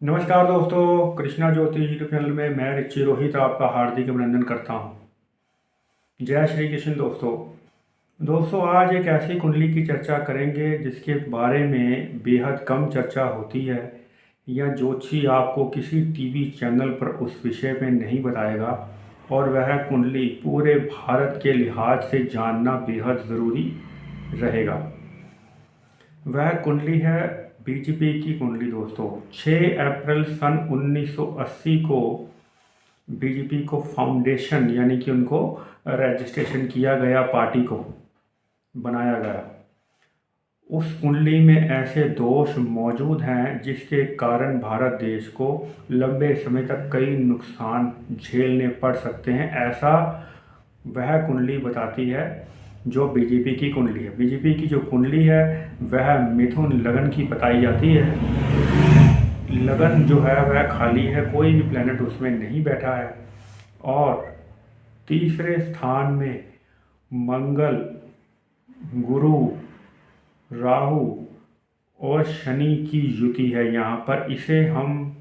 नमस्कार दोस्तों, कृष्णा ज्योति YouTube channel में मैं रिची रोहित आपका हार्दिक अभिनंदन करता हूं। जय श्री कृष्ण दोस्तों आज एक ऐसी कुंडली की चर्चा करेंगे जिसके बारे में बेहद कम चर्चा होती है या ज्योतिषी आपको किसी टीवी चैनल पर उस विषय में नहीं बताएगा, और वह कुंडली पूरे भारत के लिहाज से जानना बेहद ज़रूरी रहेगा। वह कुंडली है बीजेपी की कुंडली। दोस्तों 6 अप्रैल सन 1980 को बीजेपी को फाउंडेशन यानी कि उनको रजिस्ट्रेशन किया गया, पार्टी को बनाया गया। उस कुंडली में ऐसे दोष मौजूद हैं जिसके कारण भारत देश को लंबे समय तक कई नुकसान झेलने पड़ सकते हैं, ऐसा वह कुंडली बताती है जो बीजेपी की कुंडली है। बीजेपी की जो कुंडली है वह मिथुन लगन की बताई जाती है। लगन जो है वह खाली है, कोई भी प्लेनेट उसमें नहीं बैठा है। और तीसरे स्थान में मंगल, गुरु, राहु और शनि की युति है। यहाँ पर इसे हम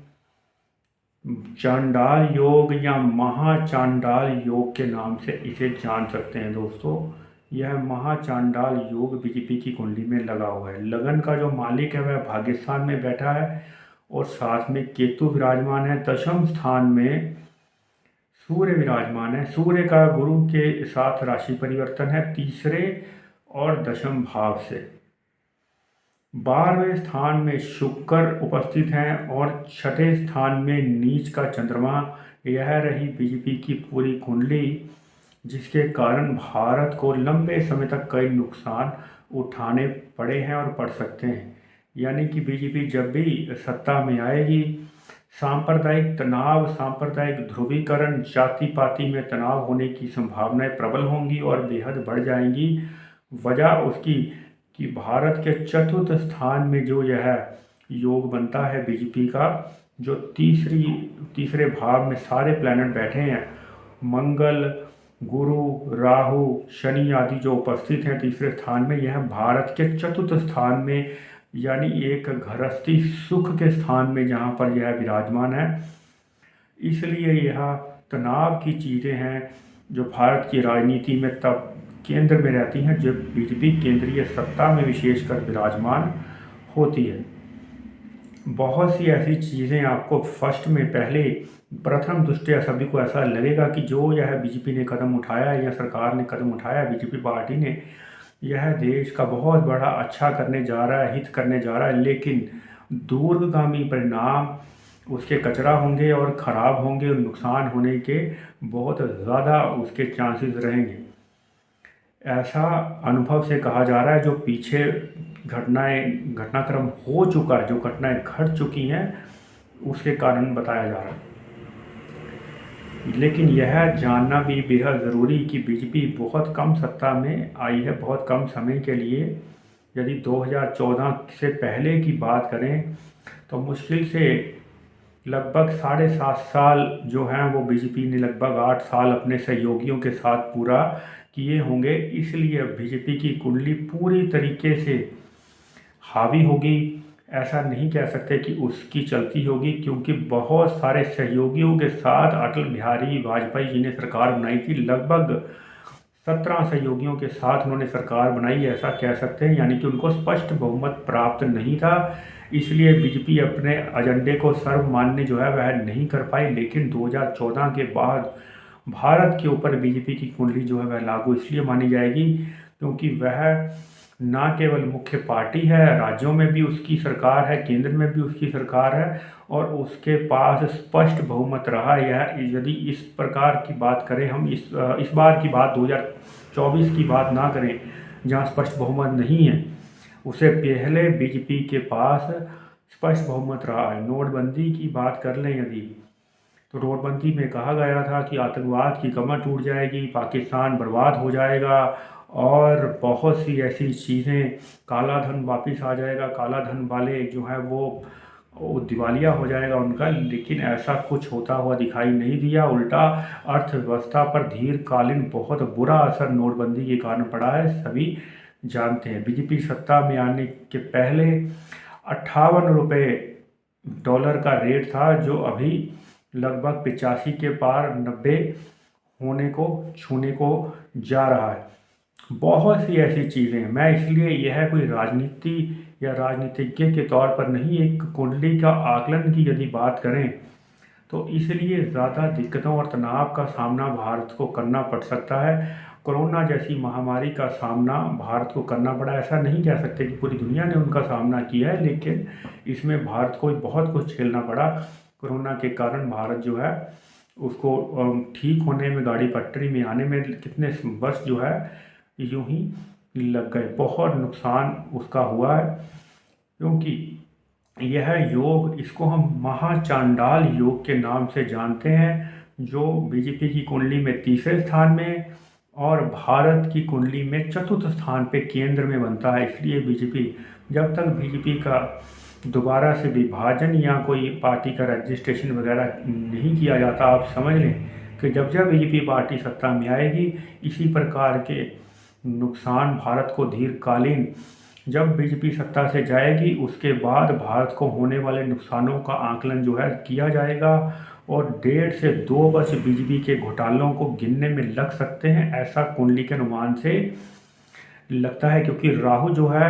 चांडाल योग या महाचांडाल योग के नाम से इसे जान सकते हैं। दोस्तों यह महाचांडाल योग बीजेपी की कुंडली में लगा हुआ है। लगन का जो मालिक है वह भाग्यस्थान में बैठा है और साथ में केतु विराजमान है। दशम स्थान में सूर्य विराजमान है। सूर्य का गुरु के साथ राशि परिवर्तन है तीसरे और दशम भाव से। 12वें स्थान में शुक्र उपस्थित हैं और छठे स्थान में नीच का चंद्रमा। यह रही बीजेपी की पूरी कुंडली, जिसके कारण भारत को लंबे समय तक कई नुकसान उठाने पड़े हैं और पड़ सकते हैं। यानी कि बीजेपी जब भी सत्ता में आएगी, सांप्रदायिक तनाव, सांप्रदायिक ध्रुवीकरण, जाति पाति में तनाव होने की संभावनाएं प्रबल होंगी और बेहद बढ़ जाएंगी। वजह उसकी कि भारत के चतुर्थ स्थान में जो यह योग बनता है बीजेपी का, जो तीसरे भाव में सारे प्लैनेट बैठे हैं, मंगल, गुरु, राहु, शनि आदि जो उपस्थित हैं तीसरे स्थान में, यह भारत के चतुर्थ स्थान में यानी एक गृहस्थी सुख के स्थान में जहाँ पर यह विराजमान है। इसलिए यह तनाव की चीज़ें हैं जो भारत की राजनीति में तब केंद्र में रहती हैं जब बीजेपी केंद्रीय सत्ता में विशेषकर विराजमान होती है। बहुत सी ऐसी चीज़ें आपको फर्स्ट में पहले प्रथम दृष्टया सभी को ऐसा लगेगा कि जो यह बीजेपी ने कदम उठाया या सरकार ने कदम उठाया, बीजेपी पार्टी ने, यह देश का बहुत बड़ा अच्छा करने जा रहा है, हित करने जा रहा है। लेकिन दूरगामी परिणाम उसके कचरा होंगे और ख़राब होंगे और नुकसान होने के बहुत ज़्यादा उसके चांसेस रहेंगे। ऐसा अनुभव से कहा जा रहा है। जो पीछे घटनाक्रम हो चुका है, जो घटनाएं घट चुकी हैं, उसके कारण बताया जा रहा है। लेकिन यह जानना भी बेहद ज़रूरी कि बीजेपी बहुत कम सत्ता में आई है, बहुत कम समय के लिए। यदि 2014 से पहले की बात करें तो मुश्किल से लगभग 7.5 साल जो हैं वो बीजेपी ने लगभग 8 साल अपने सहयोगियों के साथ पूरा किए होंगे। इसलिए बीजेपी की कुंडली पूरी तरीके से हावी होगी ऐसा नहीं कह सकते कि उसकी चलती होगी, क्योंकि बहुत सारे सहयोगियों के साथ अटल बिहारी वाजपेयी जी ने सरकार बनाई थी। लगभग 17 सहयोगियों के साथ उन्होंने सरकार बनाई, ऐसा कह सकते हैं। यानी कि उनको स्पष्ट बहुमत प्राप्त नहीं था, इसलिए बीजेपी अपने एजेंडे को सर्वमान्य जो है वह नहीं कर पाई। लेकिन 2014 के बाद भारत के ऊपर बीजेपी की कुंडली जो है वह लागू इसलिए मानी जाएगी क्योंकि वह ना केवल मुख्य पार्टी है, राज्यों में भी उसकी सरकार है, केंद्र में भी उसकी सरकार है और उसके पास स्पष्ट बहुमत रहा। यह यदि इस प्रकार की बात करें, हम इस बार की बात 2024 की बात ना करें जहां स्पष्ट बहुमत नहीं है, उससे पहले बीजेपी के पास स्पष्ट बहुमत रहा है। नोटबंदी की बात कर लें यदि, तो नोटबंदी में कहा गया था कि आतंकवाद की कमर टूट जाएगी, पाकिस्तान बर्बाद हो जाएगा और बहुत सी ऐसी चीज़ें, काला धन वापस आ जाएगा, काला धन वाले जो है वो दिवालिया हो जाएगा उनका। लेकिन ऐसा कुछ होता हुआ दिखाई नहीं दिया, उल्टा अर्थव्यवस्था पर दीर्घकालीन बहुत बुरा असर नोटबंदी के कारण पड़ा है, सभी जानते हैं। बीजेपी सत्ता में आने के पहले 58 रुपये डॉलर का रेट था, जो अभी लगभग 85 के पार 90 होने को छूने को जा रहा है। बहुत सी ऐसी चीज़ें हैं। मैं इसलिए यह कोई राजनीति या राजनीतिज्ञ के तौर पर नहीं, एक कुंडली का आकलन की यदि बात करें तो इसलिए ज़्यादा दिक्कतों और तनाव का सामना भारत को करना पड़ सकता है। कोरोना जैसी महामारी का सामना भारत को करना पड़ा, ऐसा नहीं कह सकते कि पूरी दुनिया ने उनका सामना किया है, लेकिन इसमें भारत को बहुत कुछ झेलना पड़ा। कोरोना के कारण भारत जो है उसको ठीक होने में, गाड़ी पटरी में आने में कितने वर्ष जो है यूं ही लग गए। बहुत नुकसान उसका हुआ है, क्योंकि यह योग, इसको हम महाचांडाल योग के नाम से जानते हैं, जो बीजेपी की कुंडली में तीसरे स्थान में और भारत की कुंडली में चतुर्थ स्थान पे केंद्र में बनता है। इसलिए बीजेपी, जब तक बीजेपी का दोबारा से विभाजन या कोई पार्टी का रजिस्ट्रेशन वगैरह नहीं किया जाता, आप समझ लें कि जब जब बीजेपी पार्टी सत्ता में आएगी, इसी प्रकार के नुकसान भारत को दीर्घकालीन, जब बीजेपी सत्ता से जाएगी उसके बाद भारत को होने वाले नुकसानों का आकलन जो है किया जाएगा, और 1.5 से 2 वर्ष बीजेपी के घोटालों को गिनने में लग सकते हैं, ऐसा कुंडली के अनुमान से लगता है। क्योंकि राहु जो है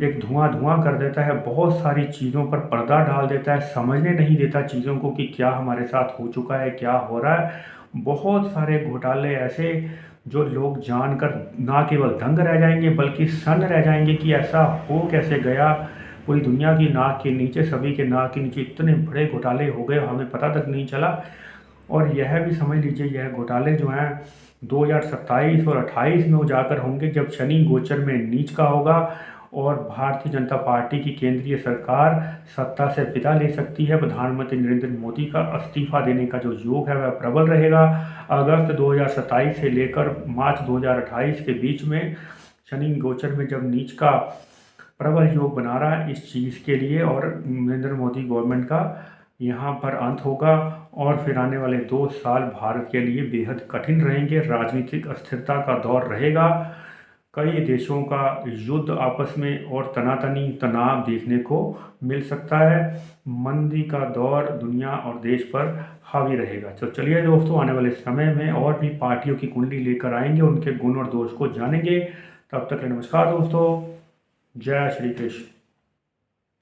एक धुआं कर देता है, बहुत सारी चीज़ों पर पर्दा डाल देता है, समझने नहीं देता चीज़ों को कि क्या हमारे साथ हो चुका है, क्या हो रहा है। बहुत सारे घोटाले ऐसे जो लोग जानकर ना केवल दंग रह जाएंगे बल्कि सन्न रह जाएंगे कि ऐसा हो कैसे गया। पूरी दुनिया की नाक के नीचे, सभी के नाक के नीचे इतने बड़े घोटाले हो गए, हमें पता तक नहीं चला। और यह भी समझ लीजिए, यह घोटाले जो हैं 2027 और 28 में उजागर होंगे, जब शनि गोचर में नीच का होगा और भारतीय जनता पार्टी की केंद्रीय सरकार सत्ता से विदा ले सकती है। प्रधानमंत्री नरेंद्र मोदी का इस्तीफा देने का जो योग है वह प्रबल रहेगा। अगस्त 2027 से लेकर मार्च 2028 के बीच में शनि गोचर में जब नीच का प्रबल योग बना रहा है इस चीज़ के लिए, और नरेंद्र मोदी गवर्नमेंट का यहाँ पर अंत होगा, और फिर आने वाले 2 साल भारत के लिए बेहद कठिन रहेंगे। राजनीतिक अस्थिरता का दौर रहेगा, कई देशों का युद्ध आपस में और तनातनी तनाव देखने को मिल सकता है। मंदी का दौर दुनिया और देश पर हावी रहेगा। तो चलिए दोस्तों, आने वाले समय में और भी पार्टियों की कुंडली लेकर आएंगे, उनके गुण और दोष को जानेंगे। तब तक के नमस्कार दोस्तों, जय श्री कृष्ण।